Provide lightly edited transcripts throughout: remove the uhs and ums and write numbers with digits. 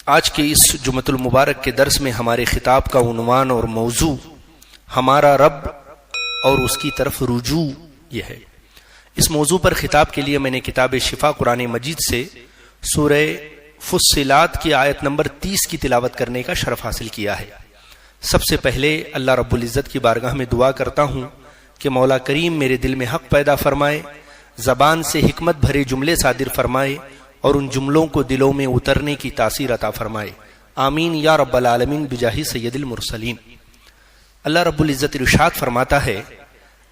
آج کے اس جمعۃ المبارک کے درس میں ہمارے خطاب کا عنوان اور موضوع ہمارا رب اور اس کی طرف رجوع یہ ہے۔ اس موضوع پر خطاب کے لیے میں نے کتاب شفا قرآن مجید سے سورہ فصلات کی آیت نمبر 30 کی تلاوت کرنے کا شرف حاصل کیا ہے۔ سب سے پہلے اللہ رب العزت کی بارگاہ میں دعا کرتا ہوں کہ مولا کریم میرے دل میں حق پیدا فرمائے، زبان سے حکمت بھرے جملے صادر فرمائے اور ان جملوں کو دلوں میں اترنے کی تاثیر عطا فرمائے، آمین یا رب العالمین بجاہ سید المرسلین۔ اللہ رب العزت ارشاد فرماتا ہے،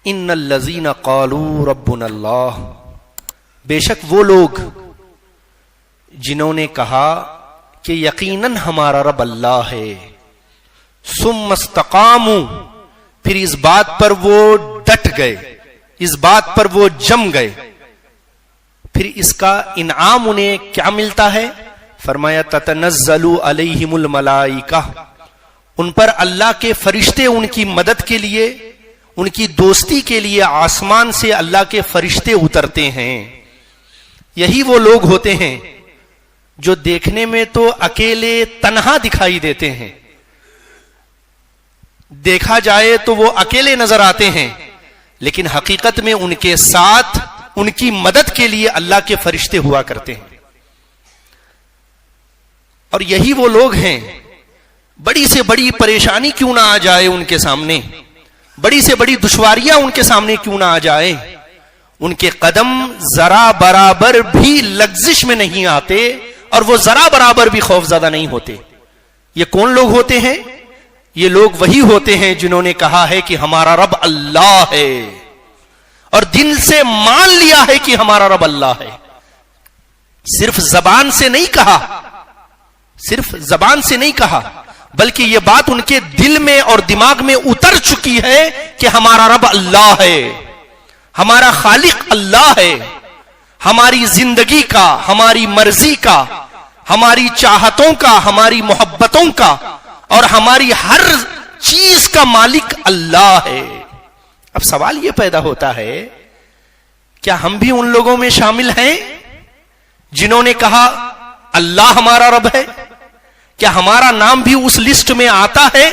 ان الذین قالوا ربنا اللہ، بے شک وہ لوگ جنہوں نے کہا کہ یقیناً ہمارا رب اللہ ہے، ثم استقاموا، پھر اس بات پر وہ ڈٹ گئے، اس بات پر وہ جم گئے، پھر اس کا انعام انہیں کیا ملتا ہے؟ فرمایا تتنزل علیہم الملائکہ، ان پر اللہ کے فرشتے ان کی مدد کے لیے، ان کی دوستی کے لیے آسمان سے اللہ کے فرشتے اترتے ہیں۔ یہی وہ لوگ ہوتے ہیں جو دیکھنے میں تو اکیلے تنہا دکھائی دیتے ہیں، دیکھا جائے تو وہ اکیلے نظر آتے ہیں، لیکن حقیقت میں ان کے ساتھ ان کی مدد کے لیے اللہ کے فرشتے ہوا کرتے ہیں۔ اور یہی وہ لوگ ہیں، بڑی سے بڑی پریشانی کیوں نہ آ جائے ان کے سامنے، بڑی سے بڑی دشواریاں ان کے سامنے کیوں نہ آ جائے، ان کے قدم ذرا برابر بھی لغزش میں نہیں آتے اور وہ ذرا برابر بھی خوف زدہ نہیں ہوتے۔ یہ کون لوگ ہوتے ہیں؟ یہ لوگ وہی ہوتے ہیں جنہوں نے کہا ہے کہ ہمارا رب اللہ ہے، اور دل سے مان لیا ہے کہ ہمارا رب اللہ ہے۔ صرف زبان سے نہیں کہا، صرف زبان سے نہیں کہا، بلکہ یہ بات ان کے دل میں اور دماغ میں اتر چکی ہے کہ ہمارا رب اللہ ہے، ہمارا خالق اللہ ہے، ہماری زندگی کا، ہماری مرضی کا، ہماری چاہتوں کا، ہماری محبتوں کا اور ہماری ہر چیز کا مالک اللہ ہے۔ اب سوال یہ پیدا ہوتا ہے، کیا ہم بھی ان لوگوں میں شامل ہیں جنہوں نے کہا اللہ ہمارا رب ہے؟ کیا ہمارا نام بھی اس لسٹ میں آتا ہے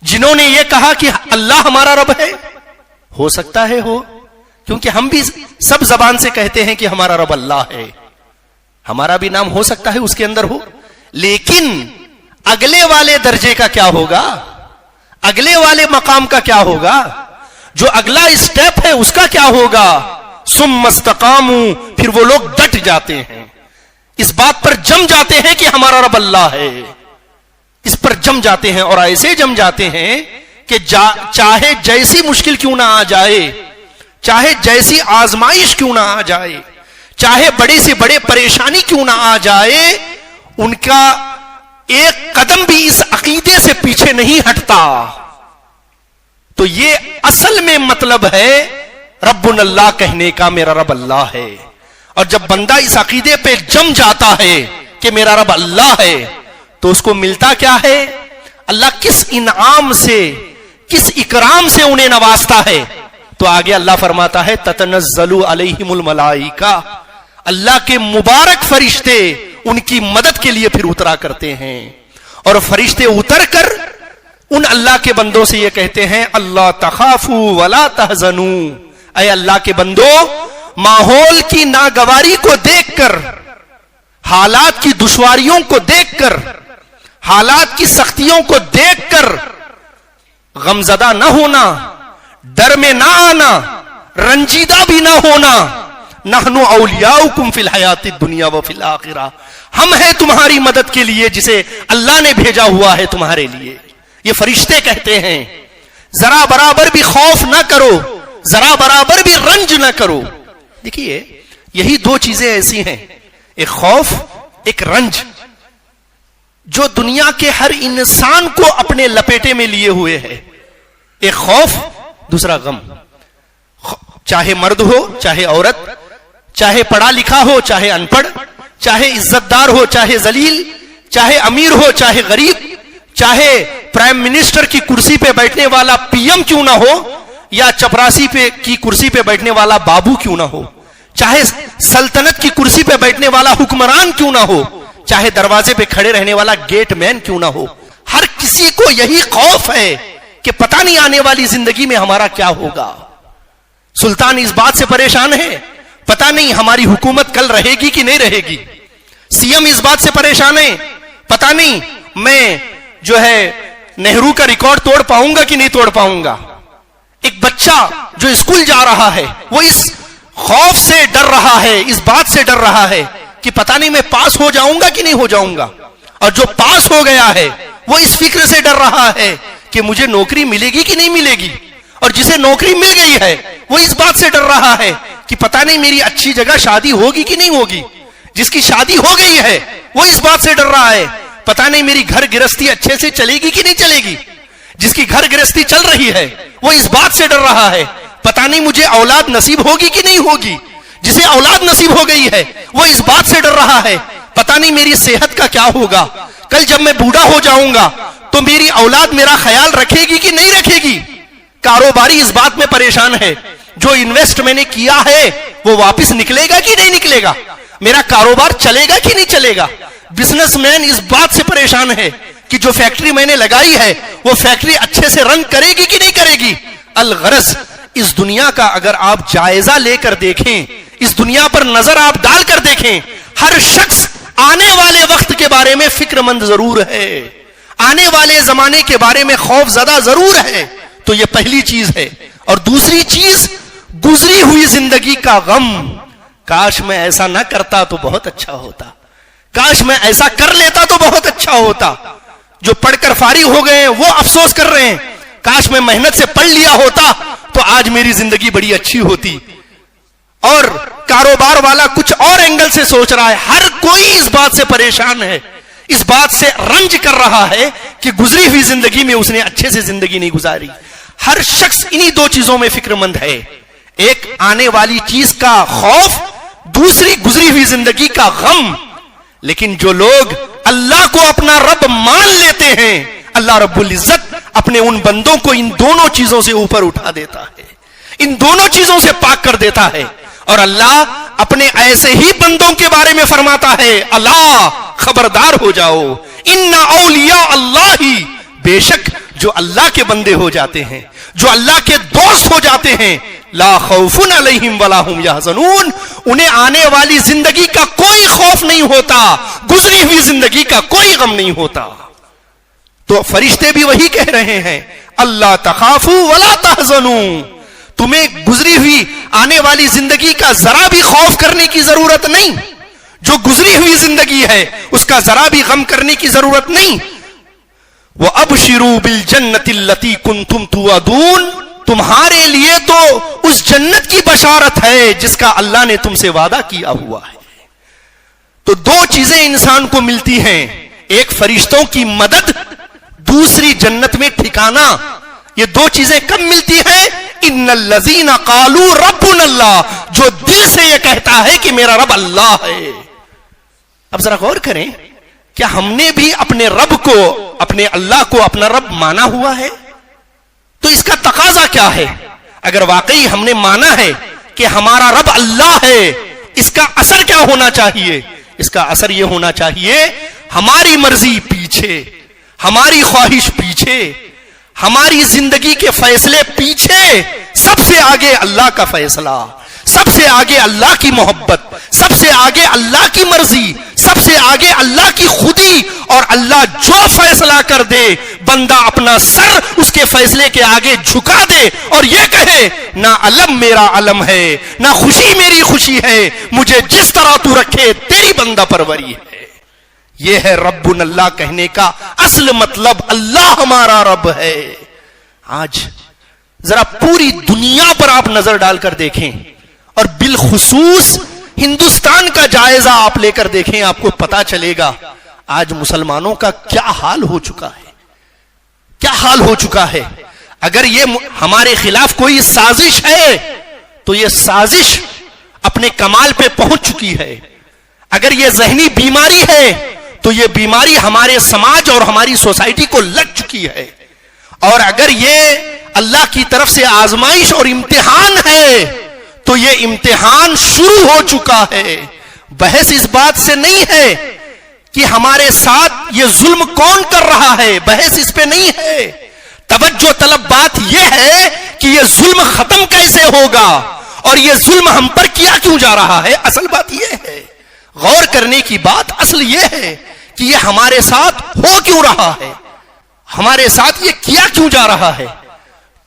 جنہوں نے یہ کہا کہ اللہ ہمارا رب ہے؟ ہو سکتا ہے ہو، کیونکہ ہم بھی سب زبان سے کہتے ہیں کہ ہمارا رب اللہ ہے، ہمارا بھی نام ہو سکتا ہے اس کے اندر ہو، لیکن اگلے والے درجے کا کیا ہوگا؟ اگلے والے مقام کا کیا ہوگا؟ جو اگلا اسٹیپ ہے اس کا کیا ہوگا؟ ثم استقاموا، پھر وہ لوگ ڈٹ جاتے ہیں، اس بات پر جم جاتے ہیں کہ ہمارا رب اللہ ہے، اس پر جم جاتے ہیں، اور ایسے جم جاتے ہیں کہ چاہے جیسی مشکل کیوں نہ آ جائے، چاہے جیسی آزمائش کیوں نہ آ جائے، چاہے بڑے سے بڑے پریشانی کیوں نہ آ جائے، ان کا ایک قدم بھی اس عقیدے سے پیچھے نہیں ہٹتا۔ تو یہ اصل میں مطلب ہے رب اللہ کہنے کا، میرا رب اللہ ہے۔ اور جب بندہ اس عقیدے پہ جم جاتا ہے کہ میرا رب اللہ ہے، تو اس کو ملتا کیا ہے؟ اللہ کس انعام سے، کس اکرام سے انہیں نوازتا ہے؟ تو آگے اللہ فرماتا ہے تتنزل علیہم الملائکہ، اللہ کے مبارک فرشتے ان کی مدد کے لیے پھر اترا کرتے ہیں، اور فرشتے اتر کر ان اللہ کے بندوں سے یہ کہتے ہیں اللہ تخافوا ولا تحزنوا، اے اللہ کے بندو، ماحول کی ناگواری کو دیکھ کر، حالات کی دشواریوں کو دیکھ کر، حالات کی سختیوں کو دیکھ کر غمزدہ نہ ہونا، ڈر میں نہ آنا، رنجیدہ بھی نہ ہونا۔ نحن اولیاؤکم فی الحیات الدنیا وفی الآخرہ، ہم ہیں تمہاری مدد کے لیے جسے اللہ نے بھیجا ہوا ہے تمہارے لیے۔ یہ فرشتے کہتے ہیں ذرا برابر بھی خوف نہ کرو، ذرا برابر بھی رنج نہ کرو۔ دیکھیے یہی دو چیزیں ایسی ہیں، ایک خوف، ایک رنج، جو دنیا کے ہر انسان کو اپنے لپیٹے میں لیے ہوئے ہے۔ ایک خوف، دوسرا غم، چاہے مرد ہو چاہے عورت، چاہے پڑھا لکھا ہو چاہے ان پڑھ، چاہے عزت دار ہو چاہے ذلیل، چاہے امیر ہو چاہے غریب، چاہے پرائم منسٹر کی کرسی پہ بیٹھنے والا پی ایم کیوں نہ ہو، یا چپراسی کی کرسی پہ بیٹھنے والا بابو کیوں نہ ہو، چاہے سلطنت کی کرسی پہ بیٹھنے والا حکمران کیوں نہ ہو، چاہے دروازے پہ کھڑے رہنے والا گیٹ مین کیوں نہ ہو. ہر کسی کو یہی خوف ہے کہ پتہ نہیں آنے والی زندگی میں ہمارا کیا ہوگا. سلطان اس بات سے پریشان ہے پتہ نہیں ہماری حکومت کل رہے گی کہ نہیں رہے گی. سی ایم اس بات سے پریشان ہے پتہ نہیں میں جو ہے نہرو کا ریکارڈ توڑ پاؤں گا کہ نہیں توڑ پاؤں گا. ایک بچہ جو اسکول جا رہا ہے وہ اس خوف سے ڈر رہا ہے, اس بات سے ڈر رہا ہے کہ پتہ نہیں میں پاس ہو جاؤں گا کہ نہیں ہو جاؤں گا. اور جو پاس ہو گیا ہے وہ اس فکر سے ڈر رہا ہے کہ مجھے نوکری ملے گی کہ نہیں ملے گی. اور جسے نوکری مل گئی ہے وہ اس بات سے ڈر رہا ہے کہ پتہ نہیں میری اچھی جگہ شادی ہوگی کہ نہیں ہوگی. جس کی شادی ہو گئی ہے وہ اس بات سے ڈر رہا ہے پتہ نہیں میری گھر گرہستی اچھے سے چلے گی کہ نہیں چلے گی. جس کی گھر گرہستی چل رہی ہے وہ اس بات سے ڈر رہا ہے پتہ نہیں مجھے اولاد نصیب ہوگی کہ نہیں ہوگی. جسے اولاد نصیب ہو گئی ہے وہ اس بات سے ڈر رہا ہے پتہ نہیں میری صحت کا کیا ہوگا. کل جب میں بوڑھا ہو جاؤں گا تو میری اولاد میرا خیال رکھے گی کہ نہیں رکھے گی. کاروباری اس بات میں پریشان ہے جو انویسٹ میں نے کیا ہے وہ واپس نکلے گا کہ نہیں نکلے گا. میرا کاروبار چلے گا کہ نہیں چلے گا. بزنس مین اس بات سے پریشان ہے کہ جو فیکٹری میں نے لگائی ہے وہ فیکٹری اچھے سے رن کرے گی کہ نہیں کرے گی. الغرض اس دنیا کا اگر آپ جائزہ لے کر دیکھیں, اس دنیا پر نظر آپ ڈال کر دیکھیں, ہر شخص آنے والے وقت کے بارے میں فکر مند ضرور ہے, آنے والے زمانے کے بارے میں خوف زدہ ضرور ہے. تو یہ پہلی چیز ہے. اور دوسری چیز گزری ہوئی زندگی کا غم. کاش میں ایسا نہ کرتا تو بہت اچھا ہوتا, کاش میں ایسا کر لیتا تو بہت اچھا ہوتا. جو پڑھ کر فارغ ہو گئے ہیں وہ افسوس کر رہے ہیں کاش میں محنت سے پڑھ لیا ہوتا تو آج میری زندگی بڑی اچھی ہوتی. اور کاروبار والا کچھ اور اینگل سے سوچ رہا ہے. ہر کوئی اس بات سے پریشان ہے, اس بات سے رنج کر رہا ہے کہ گزری ہوئی زندگی میں اس نے اچھے سے زندگی نہیں گزاری. ہر شخص انہی دو چیزوں میں فکر مند ہے, ایک آنے والی چیز کا خوف, دوسری گزری ہوئی زندگی کا غم. لیکن جو لوگ اللہ کو اپنا رب مان لیتے ہیں, اللہ رب العزت اپنے ان بندوں کو ان دونوں چیزوں سے اوپر اٹھا دیتا ہے, ان دونوں چیزوں سے پاک کر دیتا ہے. اور اللہ اپنے ایسے ہی بندوں کے بارے میں فرماتا ہے, اللہ خبردار ہو جاؤ, ان اولیاء اللہ ہی, بے شک جو اللہ کے بندے ہو جاتے ہیں, جو اللہ کے دوست ہو جاتے ہیں, لا خوف علیہم ولا هم یحزنون, انہیں آنے والی زندگی کا کوئی خوف نہیں ہوتا, گزری ہوئی زندگی کا کوئی غم نہیں ہوتا. تو فرشتے بھی وہی کہہ رہے ہیں, اللہ تخافوا ولا تحزنوا, تمہیں گزری ہوئی آنے والی زندگی کا ذرا بھی خوف کرنے کی ضرورت نہیں, جو گزری ہوئی زندگی ہے اس کا ذرا بھی غم کرنے کی ضرورت نہیں. وَأَبْشِرُوا بِالْجَنَّةِ الَّتِي كُنْتُمْ تُوعَدُونَ, تمہارے لیے تو اس جنت کی بشارت ہے جس کا اللہ نے تم سے وعدہ کیا ہوا ہے. تو دو چیزیں انسان کو ملتی ہیں, ایک فرشتوں کی مدد, دوسری جنت میں ٹھکانہ. یہ دو چیزیں کب ملتی ہیں؟ ان الذین قالوا ربنا اللہ, جو دل سے یہ کہتا ہے کہ میرا رب اللہ ہے. اب ذرا غور کریں, کیا ہم نے بھی اپنے رب کو, اپنے اللہ کو اپنا رب مانا ہوا ہے؟ تو اس کا تقاضا کیا ہے؟ اگر واقعی ہم نے مانا ہے کہ ہمارا رب اللہ ہے, اس کا اثر کیا ہونا چاہیے؟ اس کا اثر یہ ہونا چاہیے ہماری مرضی پیچھے, ہماری خواہش پیچھے, ہماری زندگی کے فیصلے پیچھے, سب سے آگے اللہ کا فیصلہ, سب سے آگے اللہ کی محبت, سب سے آگے اللہ کی مرضی, سب سے آگے اللہ کی خودی. اور اللہ جو فیصلہ کر دے بندہ اپنا سر اس کے فیصلے کے آگے جھکا دے اور یہ کہے نہ علم میرا علم ہے, نہ خوشی میری خوشی ہے, مجھے جس طرح تو رکھے تیری بندہ پروری ہے. یہ ہے رب اللہ کہنے کا اصل مطلب, اللہ ہمارا رب ہے. آج ذرا پوری دنیا پر آپ نظر ڈال کر دیکھیں اور بالخصوص ہندوستان کا جائزہ آپ لے کر دیکھیں, آپ کو پتا چلے گا آج مسلمانوں کا کیا حال ہو چکا ہے, کیا حال ہو چکا ہے. اگر یہ ہمارے خلاف کوئی سازش ہے تو یہ سازش اپنے کمال پہ پہنچ چکی ہے. اگر یہ ذہنی بیماری ہے تو یہ بیماری ہمارے سماج اور ہماری سوسائٹی کو لگ چکی ہے. اور اگر یہ اللہ کی طرف سے آزمائش اور امتحان ہے تو یہ امتحان شروع ہو چکا ہے. بحث اس بات سے نہیں ہے کہ ہمارے ساتھ یہ ظلم کون کر رہا ہے، بحث اس پہ نہیں ہے. توجہ طلب بات یہ ہے کہ یہ ظلم ختم کیسے ہوگا اور یہ ظلم ہم پر کیا کیوں جا رہا ہے. اصل بات یہ ہے، غور کرنے کی بات اصل یہ ہے کہ یہ ہمارے ساتھ ہو کیوں رہا ہے، ہمارے ساتھ یہ کیا کیوں جا رہا ہے.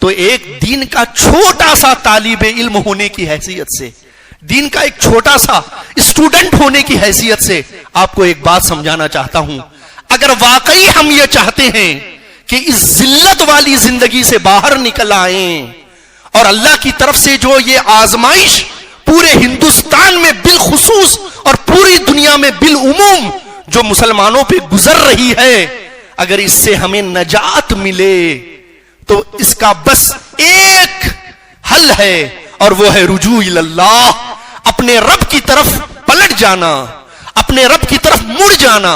تو ایک دین کا چھوٹا سا طالب علم ہونے کی حیثیت سے، دین کا ایک چھوٹا سا اسٹوڈنٹ ہونے کی حیثیت سے آپ کو ایک بات سمجھانا چاہتا ہوں. اگر واقعی ہم یہ چاہتے ہیں کہ اس ذلت والی زندگی سے باہر نکل آئیں اور اللہ کی طرف سے جو یہ آزمائش پورے ہندوستان میں بالخصوص اور پوری دنیا میں بالعموم جو مسلمانوں پہ گزر رہی ہے، اگر اس سے ہمیں نجات ملے تو اس کا بس ایک حل ہے، اور وہ ہے رجوع اللہ، اپنے رب کی طرف پلٹ جانا، اپنے رب کی طرف مڑ جانا،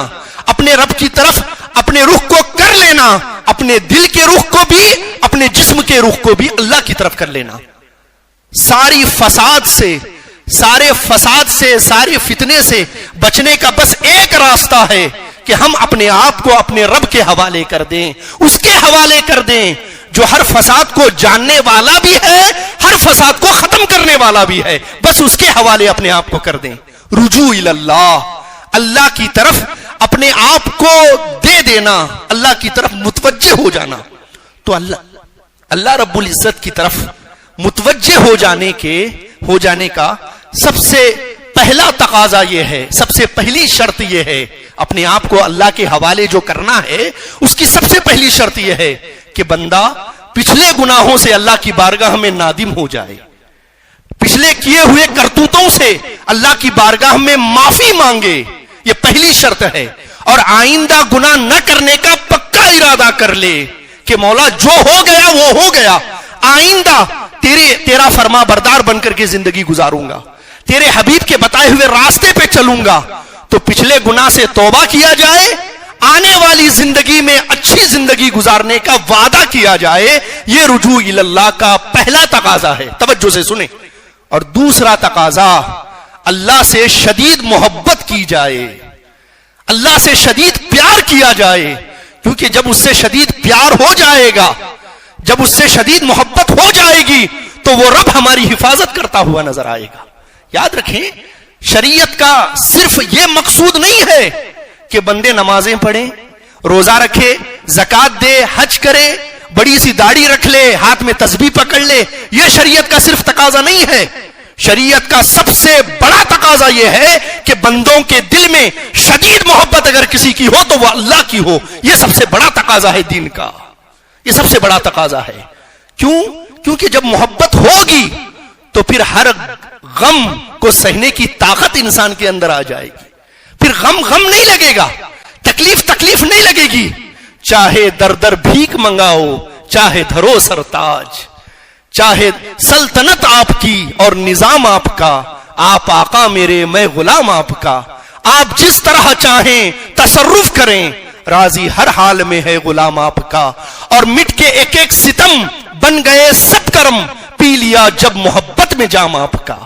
اپنے رب کی طرف اپنے رخ کو کر لینا، اپنے دل کے رخ کو بھی، اپنے جسم کے رخ کو بھی اللہ کی طرف کر لینا. ساری فساد سے، سارے فساد سے، سارے فتنے سے بچنے کا بس ایک راستہ ہے کہ ہم اپنے آپ کو اپنے رب کے حوالے کر دیں، اس کے حوالے کر دیں جو ہر فساد کو جاننے والا بھی ہے، ہر فساد کو ختم کرنے والا بھی ہے. بس اس کے حوالے اپنے آپ کو کر دیں. رجوع اللہ، اللہ کی طرف اپنے آپ کو دے دینا، اللہ کی طرف متوجہ ہو جانا. تو اللہ رب العزت کی طرف متوجہ ہو جانے کا سب سے پہلا تقاضا یہ ہے، سب سے پہلی شرط یہ ہے، اپنے آپ کو اللہ کے حوالے جو کرنا ہے اس کی سب سے پہلی شرط یہ ہے کہ بندہ پچھلے گناہوں سے اللہ کی بارگاہ میں نادم ہو جائے، پچھلے کیے ہوئے کرتوتوں سے اللہ کی بارگاہ میں معافی مانگے. یہ پہلی شرط ہے. اور آئندہ گناہ نہ کرنے کا پکا ارادہ کر لے کہ مولا جو ہو گیا وہ ہو گیا، آئندہ تیرا فرما بردار بن کر کے زندگی گزاروں گا، تیرے حبیب کے بتائے ہوئے راستے پہ چلوں گا. تو پچھلے گناہ سے توبہ کیا جائے، آنے والی زندگی میں اچھی زندگی گزارنے کا وعدہ کیا جائے. یہ رجوع اللہ کا پہلا تقاضا ہے. توجہ سے سنیں. اور دوسرا تقاضا، اللہ سے شدید محبت کی جائے، اللہ سے شدید پیار کیا جائے. کیونکہ جب اس سے شدید پیار ہو جائے گا، جب اس سے شدید محبت ہو جائے گی تو وہ رب ہماری حفاظت کرتا ہوا نظر آئے گا. یاد رکھیں، شریعت کا صرف یہ مقصود نہیں ہے کہ بندے نمازیں پڑھیں، روزہ رکھے، زکات دے، حج کرے، بڑی سی داڑھی رکھ لے، ہاتھ میں تسبیح پکڑ لے. یہ شریعت کا صرف تقاضا نہیں ہے. شریعت کا سب سے بڑا تقاضا یہ ہے کہ بندوں کے دل میں شدید محبت اگر کسی کی ہو تو وہ اللہ کی ہو. یہ سب سے بڑا تقاضا ہے دین کا، یہ سب سے بڑا تقاضا ہے. کیونکہ جب محبت ہوگی تو پھر ہر غم کو سہنے کی طاقت انسان کے اندر آ جائے گی. پھر غم نہیں لگے گا، تکلیف نہیں لگے گی. چاہے در در بھیک منگاؤ، چاہے دھرو سرتاج، چاہے سلطنت آپ کی اور نظام آپ کا، آپ آقا میرے میں غلام آپ کا. آپ جس طرح چاہیں تصرف کریں، راضی ہر حال میں ہے غلام آپ کا. اور مٹ کے ایک ایک ستم بن گئے سب کرم، پی لیا جب محبت میں جام آپ کا.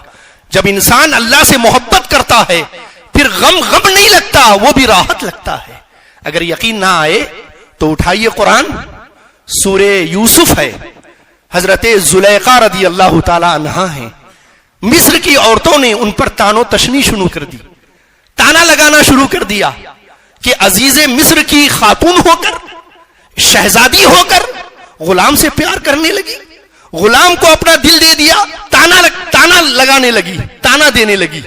جب انسان اللہ سے محبت کرتا ہے پھر غم نہیں لگتا، وہ بھی راحت لگتا ہے. اگر یقین نہ آئے تو اٹھائیے قرآن، سورہ یوسف ہے، حضرت زلیخا رضی اللہ تعالی عنہا ہیں. مصر کی عورتوں نے ان پر تانو تشنی شروع کر دی، تانا لگانا شروع کر دیا کہ عزیز مصر کی خاتون ہو کر، شہزادی ہو کر غلام سے پیار کرنے لگی، غلام کو اپنا دل دے دیا، تانا لگانے لگی، تانا دینے لگی،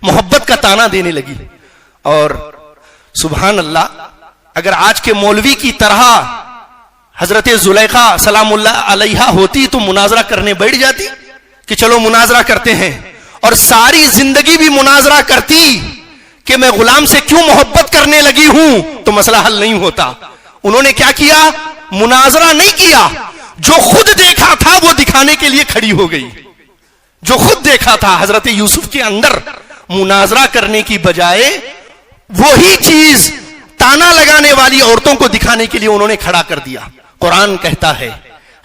محبت کا تانا دینے لگی. اور سبحان اللہ، اگر آج کے مولوی کی طرح حضرت زلیخا سلام اللہ علیہا ہوتی تو مناظرہ کرنے بیٹھ جاتی کہ چلو مناظرہ کرتے ہیں، اور ساری زندگی بھی مناظرہ کرتی کہ میں غلام سے کیوں محبت کرنے لگی ہوں تو مسئلہ حل نہیں ہوتا. انہوں نے کیا کیا؟ مناظرہ نہیں کیا، جو خود دیکھا تھا وہ دکھانے کے لیے کھڑی ہو گئی. جو خود دیکھا تھا حضرت یوسف کے اندر، مناظرہ کرنے کی بجائے وہی چیز تانا لگانے والی عورتوں کو دکھانے کے لیے انہوں نے کھڑا کر دیا. قرآن کہتا ہے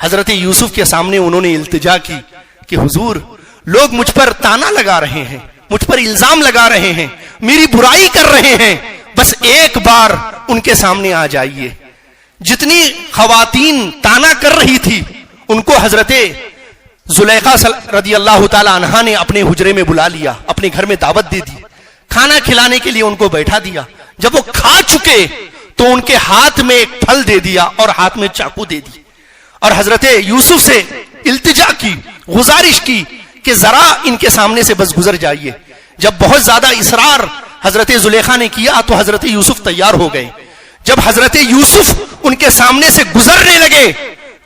حضرت یوسف کے سامنے انہوں نے التجا کی کہ حضور، لوگ مجھ پر تانا لگا رہے ہیں، مجھ پر الزام لگا رہے ہیں، میری برائی کر رہے ہیں، بس ایک بار ان کے سامنے آ جائیے. جتنی خواتین تانا کر رہی تھی ان کو حضرت زلیخا رضی اللہ تعالی عنہا نے اپنے حجرے میں بلا لیا, اپنے گھر میں دعوت دے دی, کھانا کھلانے کے لیے ان کو بیٹھا دیا. جب وہ کھا چکے تو ان کے ہاتھ میں ایک پھل دے دیا اور ہاتھ میں چاقو دے دی, اور حضرت یوسف سے التجا کی, گزارش کی کہ ذرا ان کے سامنے سے بس گزر جائیے. جب بہت زیادہ اصرار حضرت زلیخا نے کیا تو حضرت یوسف تیار ہو گئے. جب حضرت یوسف ان کے سامنے سے گزرنے لگے,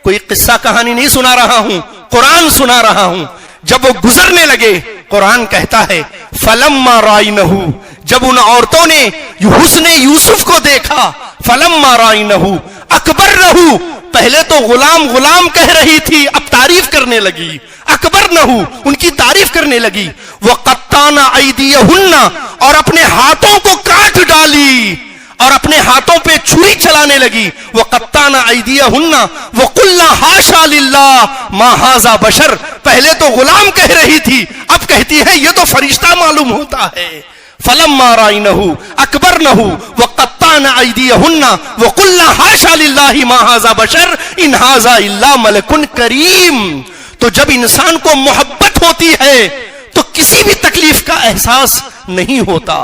کوئی قصہ کہانی نہیں سنا رہا ہوں, قرآن سنا رہا ہوں, جب وہ گزرنے لگے قرآن کہتا ہے فلما رائنہ, جب ان عورتوں نے حسن یوسف کو دیکھا, فلما رائنہ اکبرنہ, پہلے تو غلام غلام کہہ رہی تھی, اب تعریف کرنے لگی, اکبرنہ ان کی تعریف کرنے لگی, وقطعن ایدیہن, اور اپنے ہاتھوں کو کاٹ ڈالی اور اپنے ہاتھوں پہ چھری چلانے لگی, وقطعن ایدیہن وقلن حاشا للہ ما ھذا بشر, پہلے تو غلام کہہ رہی تھی اب کہتی ہے یہ تو فرشتہ معلوم ہوتا ہے. فلما رائنہ اکبرنہ وقطعن ایدیہن وقلن حاشا للہ ما ھذا بشر ان ھذا الا ملک کریم. تو جب انسان کو محبت ہوتی ہے تو کسی بھی تکلیف کا احساس نہیں ہوتا.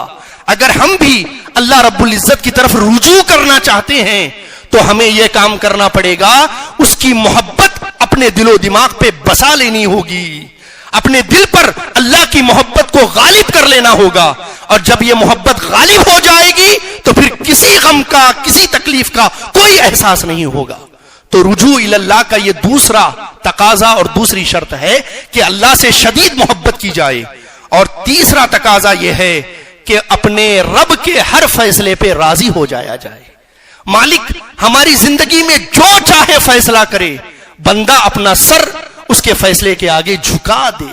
اگر ہم بھی اللہ رب العزت کی طرف رجوع کرنا چاہتے ہیں تو ہمیں یہ کام کرنا پڑے گا, اس کی محبت اپنے دل و دماغ پہ بسا لینی ہوگی, اپنے دل پر اللہ کی محبت کو غالب کر لینا ہوگا, اور جب یہ محبت غالب ہو جائے گی تو پھر کسی غم کا, کسی تکلیف کا کوئی احساس نہیں ہوگا. تو رجوع الی اللہ کا یہ دوسرا تقاضا اور دوسری شرط ہے کہ اللہ سے شدید محبت کی جائے. اور تیسرا تقاضا یہ ہے کہ اپنے رب کے ہر فیصلے پہ راضی ہو جایا جائے. مالک ہماری زندگی میں جو چاہے فیصلہ کرے, بندہ اپنا سر اس کے فیصلے کے آگے جھکا دے,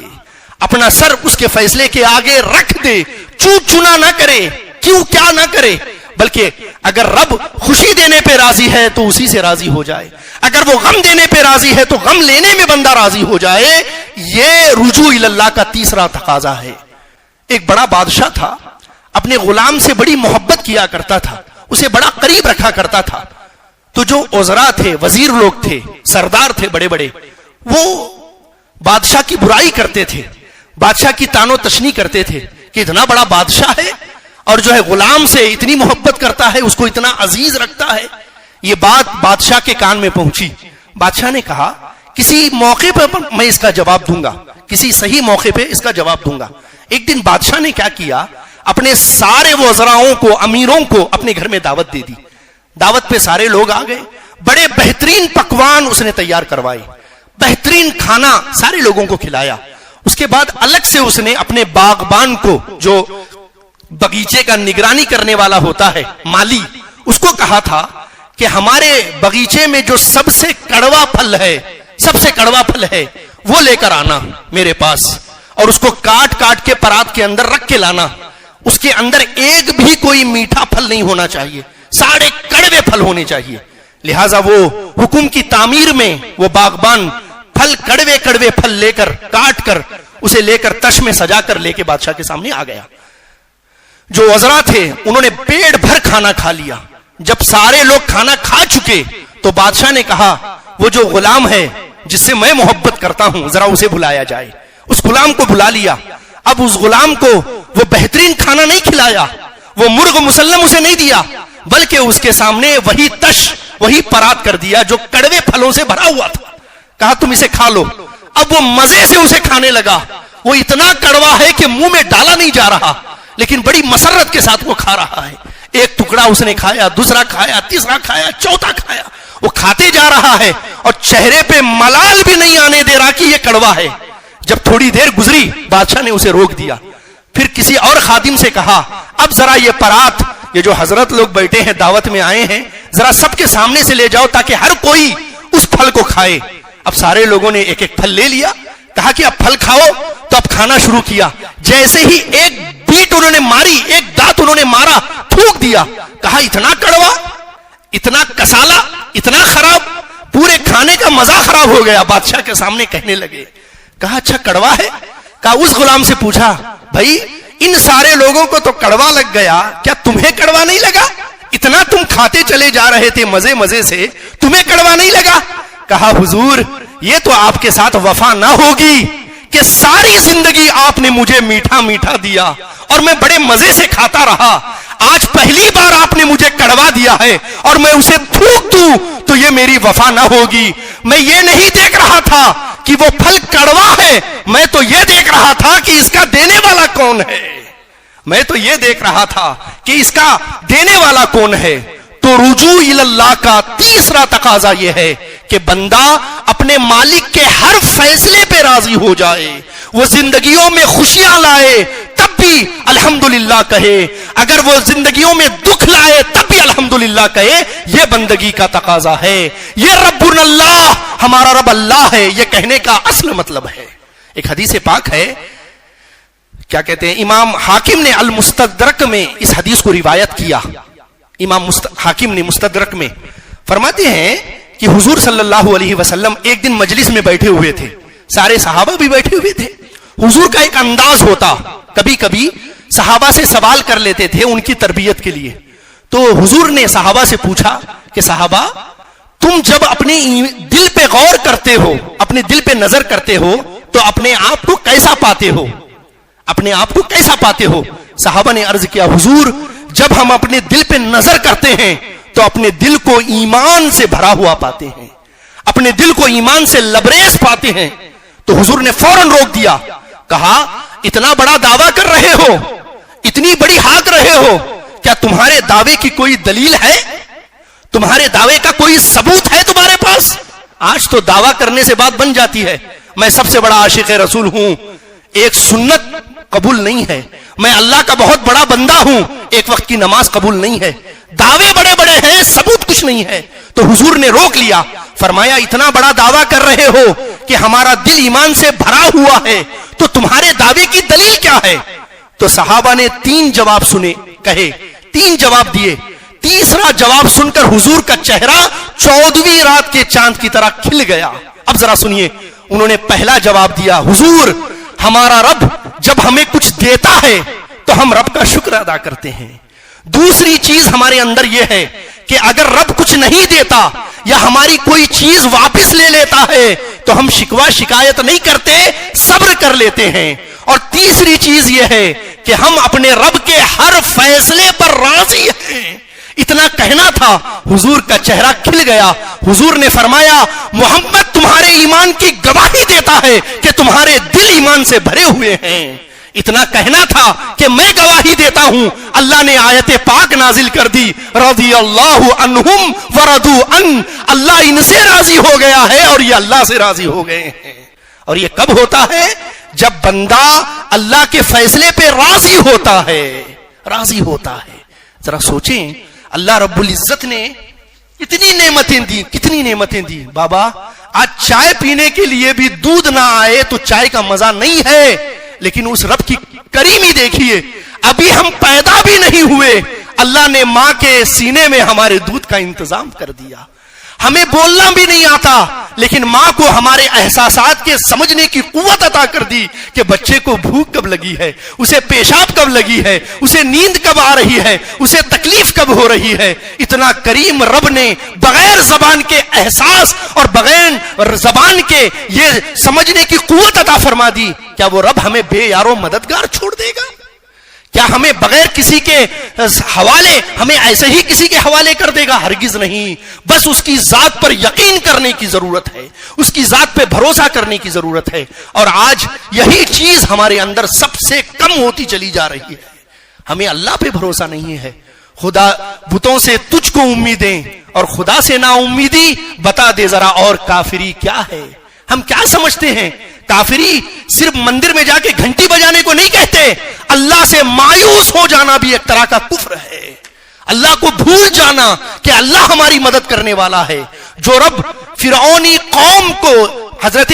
اپنا سر اس کے فیصلے کے آگے رکھ دے, چنا نہ کرے, کیوں کیا نہ کرے, بلکہ اگر رب خوشی دینے پہ راضی ہے تو اسی سے راضی ہو جائے, اگر وہ غم دینے پہ راضی ہے تو غم لینے میں بندہ راضی ہو جائے. یہ رجوع الی اللہ کا تیسرا تقاضا ہے. ایک بڑا بادشاہ تھا, اپنے غلام سے بڑی محبت کیا کرتا تھا, اسے بڑا قریب رکھا کرتا تھا. تو جو وزراء تھے, وزیر لوگ تھے, سردار تھے بڑے بڑے, وہ بادشاہ کی برائی کرتے تھے, بادشاہ کی تانو تشنی کرتے تھے کہ اتنا بڑا بادشاہ ہے اور جو ہے غلام سے اتنی محبت کرتا ہے, اس کو اتنا عزیز رکھتا ہے. یہ بات بادشاہ کے کان میں پہنچی. بادشاہ نے کہا کسی موقع پر میں اس کا جواب دوں گا, کسی صحیح موقع پہ اس کا جواب دوں گا. ایک دن بادشاہ نے کیا کیا, اپنے سارے وزراؤں کو, امیروں کو اپنے گھر میں دعوت دے دی. دعوت پہ سارے لوگ آ گئے, بڑے بہترین پکوان اس نے تیار کروائے, بہترین کھانا سارے لوگوں کو کھلایا. اس کے بعد الگ سے اس نے اپنے باغبان کو, جو بغیچے کا نگرانی کرنے والا ہوتا ہے, مالی, اس کو کہا تھا کہ ہمارے بغیچے میں جو سب سے کڑوا پھل ہے, سب سے کڑوا پھل ہے وہ لے کر آنا میرے پاس, اور اس کو کاٹ کاٹ کے پرات کے اندر رکھ کے لانا. اس کے اندر ایک بھی کوئی میٹھا پھل نہیں ہونا چاہیے, سارے کڑوے پھل ہونے چاہیے. لہٰذا وہ حکم کی تعمیر میں وہ باغبان پھل, کڑوے کڑوے پھل لے کر, کاٹ کر, اسے لے کر تش میں سجا کر لے کے بادشاہ کے سامنے آ گیا. جو وزراء تھے انہوں نے پیٹ بھر کھانا کھا لیا. جب سارے لوگ کھانا کھا چکے تو بادشاہ نے کہا وہ جو غلام ہے جس سے میں محبت کرتا ہوں ذرا اسے بلایا جائے. اس غلام کو بلا لیا. اب اس غلام کو وہ بہترین کھانا نہیں کھلایا, وہ مرغ مسلم اسے نہیں دیا, بلکہ اس کے سامنے وہی تش, وہی پرات کر دیا جو کڑوے پھلوں سے بھرا ہوا تھا. کہا تم اسے کھا لو. اب وہ مزے سے اسے کھانے لگا. وہ اتنا کڑوا ہے کہ منہ میں ڈالا نہیں جا رہا, لیکن بڑی مسرت کے ساتھ وہ کھا رہا ہے. ایک ٹکڑا اس نے کھایا, دوسرا کھایا, تیسرا کھایا, چوتھا کھایا. وہ کھاتے جا رہا ہے اور چہرے پہ ملال بھی نہیں آنے دے رہا کہ یہ کڑوا ہے. جب تھوڑی دیر گزری بادشاہ نے اسے روک دیا. پھر کسی اور خادم سے کہا اب ذرا یہ پرات, یہ جو حضرت لوگ بیٹھے ہیں دعوت میں آئے ہیں, ذرا سب کے سامنے سے لے جاؤ تاکہ ہر کوئی اس پھل کو کھائے. اب سارے لوگوں نے ایک ایک پھل لے لیا. کہا کہ اب پھل کھاؤ. تو اب کھانا شروع کیا. جیسے ہی ایک بیٹ انہوں نے ماری, ایک دانت انہوں نے مارا, تھوک دیا. کہا اتنا کڑوا, اتنا کسالا, اتنا خراب, پورے کھانے کا مزہ خراب ہو گیا. بادشاہ کے سامنے کہنے لگے. کہا اچھا کڑوا ہے. کہا اس غلام سے پوچھا بھائی ان سارے لوگوں کو تو کڑوا لگ گیا، کیا تمہیں کڑوا نہیں لگا؟ اتنا تم کھاتے چلے جا رہے تھے مزے مزے سے، تمہیں کڑوا نہیں لگا؟ کہا حضور یہ تو آپ کے ساتھ وفا نہ ہوگی کہ ساری زندگی آپ نے مجھے میٹھا میٹھا دیا اور میں بڑے مزے سے کھاتا رہا، آج پہلی بار آپ نے مجھے کڑوا دیا ہے اور میں اسے تھوک دوں تو یہ میری وفا نہ ہوگی۔ میں یہ نہیں دیکھ رہا تھا کہ وہ پھل کڑوا ہے، میں تو یہ دیکھ رہا تھا کہ اس کا دینے والا کون ہے، میں تو یہ دیکھ رہا تھا کہ اس کا دینے والا کون ہے۔ تو رجوع اللہ کا تیسرا تقاضا یہ ہے کہ بندہ اپنے مالک کے ہر فیصلے پہ راضی ہو جائے، وہ زندگیوں میں خوشیاں لائے تب بھی الحمدللہ کہے، اگر وہ زندگیوں میں دکھ لائے تب بھی الحمدللہ کہے، یہ بندگی کا تقاضا ہے، یہ ربنا اللہ، ہمارا رب اللہ ہے، یہ کہنے کا اصل مطلب ہے۔ ایک حدیث پاک ہے، کیا کہتے ہیں، امام حاکم نے المستدرک میں اس حدیث کو روایت کیا، امام حاکم نے مستدرک میں فرماتے ہیں کہ حضور صلی اللہ علیہ وسلم ایک دن مجلس میں بیٹھے ہوئے تھے، سارے صحابہ بھی بیٹھے ہوئے تھے۔ حضور کا ایک انداز ہوتا، کبھی کبھی صحابہ سے سوال کر لیتے تھے ان کی تربیت کے لیے۔ تو حضور نے صحابہ سے پوچھا کہ صحابہ تم جب اپنے دل پہ غور کرتے ہو، اپنے دل پہ نظر کرتے ہو تو اپنے آپ کو کیسا پاتے ہو، اپنے آپ کو کیسا پاتے ہو؟ صحابہ نے عرض کیا حضور جب ہم اپنے دل پہ نظر کرتے ہیں تو اپنے دل کو ایمان سے بھرا ہوا پاتے ہیں، اپنے دل کو ایمان سے لبریز پاتے ہیں۔ تو حضور نے فوراً روک دیا، کہا اتنا بڑا دعویٰ کر رہے ہو، اتنی بڑی ہانک رہے ہو، کیا تمہارے دعوے کی کوئی دلیل ہے؟ تمہارے دعوے کا کوئی ثبوت ہے تمہارے پاس؟ آج تو دعویٰ کرنے سے بات بن جاتی ہے، میں سب سے بڑا عاشق رسول ہوں، ایک سنت قبول نہیں ہے، میں اللہ کا بہت بڑا بندہ ہوں، ایک وقت کی نماز قبول نہیں ہے، دعوے بڑے بڑے ہیں، ثبوت کچھ نہیں ہے۔ تو حضور نے روک لیا، فرمایا اتنا بڑا دعویٰ کر رہے ہو کہ ہمارا دل ایمان سے بھرا ہوا ہے، تو تمہارے دعوے کی دلیل کیا ہے؟ تو صحابہ نے 3 جواب سنے، کہے 3 جواب دیے۔ تیسرا جواب سن کر حضور کا چہرہ 14ویں رات کے چاند کی طرح کھل گیا۔ اب ذرا سنیے، انہوں نے پہلا جواب دیا، حضور ہمارا رب جب ہمیں کچھ دیتا ہے تو ہم رب کا شکر ادا کرتے ہیں۔ دوسری چیز ہمارے اندر یہ ہے کہ اگر رب کچھ نہیں دیتا یا ہماری کوئی چیز واپس لے لیتا ہے تو ہم شکوہ شکایت نہیں کرتے، صبر کر لیتے ہیں۔ اور تیسری چیز یہ ہے کہ ہم اپنے رب کے ہر فیصلے پر راضی ہیں۔ اتنا کہنا تھا، حضور کا چہرہ کھل گیا۔ حضور نے فرمایا محمد تمہارے ایمان کی گواہی دیتا ہے کہ تمہارے دل ایمان سے بھرے ہوئے ہیں۔ اتنا کہنا تھا کہ میں گواہی دیتا ہوں، اللہ نے آیت پاک نازل کر دی، رضی اللہ عنہم ورضوا عنہ، اللہ ان سے راضی ہو گیا ہے اور یہ اللہ سے راضی ہو گئے ہیں۔ اور یہ کب ہوتا ہے؟ جب بندہ اللہ کے فیصلے پہ راضی ہوتا ہے، راضی ہوتا ہے۔ ذرا سوچیں، اللہ رب العزت نے کتنی نعمتیں دی، کتنی نعمتیں دی۔ بابا آج چائے پینے کے لیے بھی دودھ نہ آئے تو چائے کا مزہ نہیں ہے، لیکن اس رب کی کریمی دیکھیے، ابھی ہم پیدا بھی نہیں ہوئے، اللہ نے ماں کے سینے میں ہمارے دودھ کا انتظام کر دیا۔ ہمیں بولنا بھی نہیں آتا، لیکن ماں کو ہمارے احساسات کے سمجھنے کی قوت عطا کر دی کہ بچے کو بھوک کب لگی ہے، اسے پیشاب کب لگی ہے، اسے نیند کب آ رہی ہے، اسے تکلیف کب ہو رہی ہے۔ اتنا کریم رب نے بغیر زبان کے احساس اور بغیر زبان کے یہ سمجھنے کی قوت عطا فرما دی۔ کیا وہ رب ہمیں بے یارو مددگار چھوڑ دے گا؟ کیا ہمیں بغیر کسی کے حوالے، ہمیں ایسے ہی کسی کے حوالے کر دے گا؟ ہرگز نہیں۔ بس اس کی ذات پر یقین کرنے کی ضرورت ہے، اس کی ذات پہ بھروسہ کرنے کی ضرورت ہے۔ اور آج یہی چیز ہمارے اندر سب سے کم ہوتی چلی جا رہی ہے، ہمیں اللہ پہ بھروسہ نہیں ہے۔ خدا بتوں سے تجھ کو امیدیں اور خدا سے نا امیدی، بتا دے ذرا اور کافری کیا ہے۔ ہم کیا سمجھتے ہیں؟ کافری صرف مندر میں جا کے گھنٹی بجانے کو نہیں کہتے، اللہ سے مایوس ہو جانا بھی ایک طرح کا کفر ہے۔ اللہ کو بھول جانا کہ اللہ ہماری مدد کرنے والا ہے۔ جو رب فرعونی قوم کو، حضرت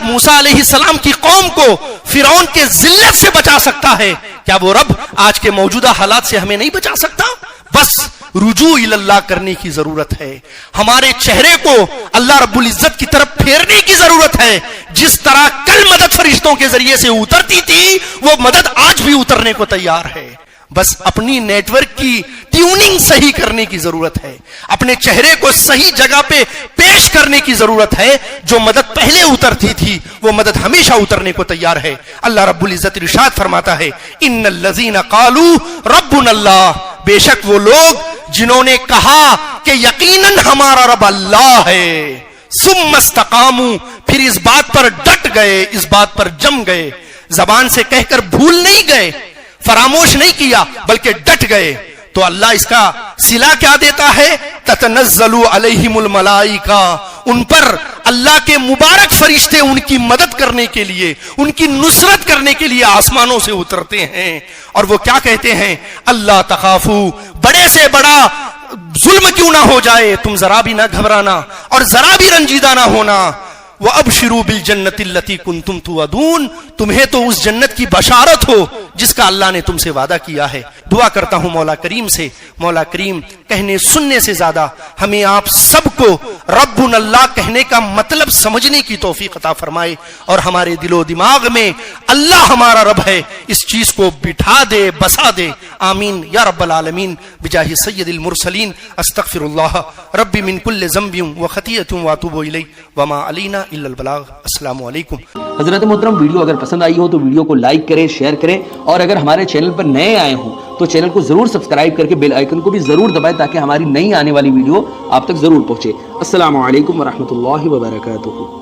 موسیٰ علیہ السلام کی قوم کو فرعون کے ذلت سے بچا سکتا ہے، کیا وہ رب آج کے موجودہ حالات سے ہمیں نہیں بچا سکتا؟ بس رجوع اللہ کرنے کی ضرورت ہے، ہمارے چہرے کو اللہ رب العزت کی طرف پھیرنے کی ضرورت ہے۔ جس طرح کل مدد فرشتوں کے ذریعے سے اترتی تھی وہ مدد آج بھی اترنے کو تیار ہے. بس اپنی نیٹ ورک کی ٹیوننگ صحیح کرنے کی ضرورت ہے, اپنے چہرے کو صحیح جگہ پہ پیش کرنے کی ضرورت ہے. جو مدد پہلے اترتی تھی وہ مدد ہمیشہ اترنے کو تیار ہے. اللہ رب العزت ارشاد فرماتا ہے ان الذین قالوا ربنا اللہ, بے شک وہ لوگ جنہوں نے کہا کہ یقیناً ہمارا رب اللہ ہے, ثم استقاموا, پھر اس بات پر ڈٹ گئے, اس بات پر جم گئے, زبان سے کہہ کر بھول نہیں گئے, فراموش نہیں کیا بلکہ ڈٹ گئے, تو اللہ اس کا صلہ کیا دیتا ہے, تتنزل علیہم الملائکہ, ان پر اللہ کے مبارک فرشتے ان کی مدد کرنے کے لیے, ان کی نصرت کرنے کے لیے آسمانوں سے اترتے ہیں, اور وہ کیا کہتے ہیں, اللہ تخافو, بڑے سے بڑا ظلم کیوں نہ ہو جائے تم ذرا بھی نہ گھبرانا اور ذرا بھی رنجیدہ نہ ہونا, وَأَبْشِرُوا بِالْجَنَّةِ الَّتِي كُنْتُمْ تُوعَدُونَ, تمہیں تو اس جنت کی بشارت ہو جس کا اللہ نے تم سے وعدہ کیا ہے. دعا کرتا ہوں مولا کریم سے, مولا کریم کہنے سننے سے زیادہ ہمیں آپ سب کو ربنا اللہ کہنے کا مطلب سمجھنے کی توفیق عطا فرمائے, اور ہمارے دل و دماغ میں اللہ ہمارا رب ہے اس چیز کو بٹھا دے, بسا دے. آمین یا رب العالمین بجاہ سید المرسلین. استغفر اللہ ربی من کل ذنب وخطیئۃ واتوب الیہ وما علینا الا البلاغ. السلام علیکم. حضرت محترم, ویڈیو اگر پسند آئی ہو تو ویڈیو کو لائک کریں, شیئر کریں, اور اگر ہمارے چینل پر نئے آئے ہوں تو چینل کو ضرور سبسکرائب کر کے بیل آئیکن کو بھی ضرور دبائیں تاکہ ہماری نئی آنے والی ویڈیو آپ تک ضرور پہنچے. السلام علیکم ورحمۃ اللہ وبرکاتہ.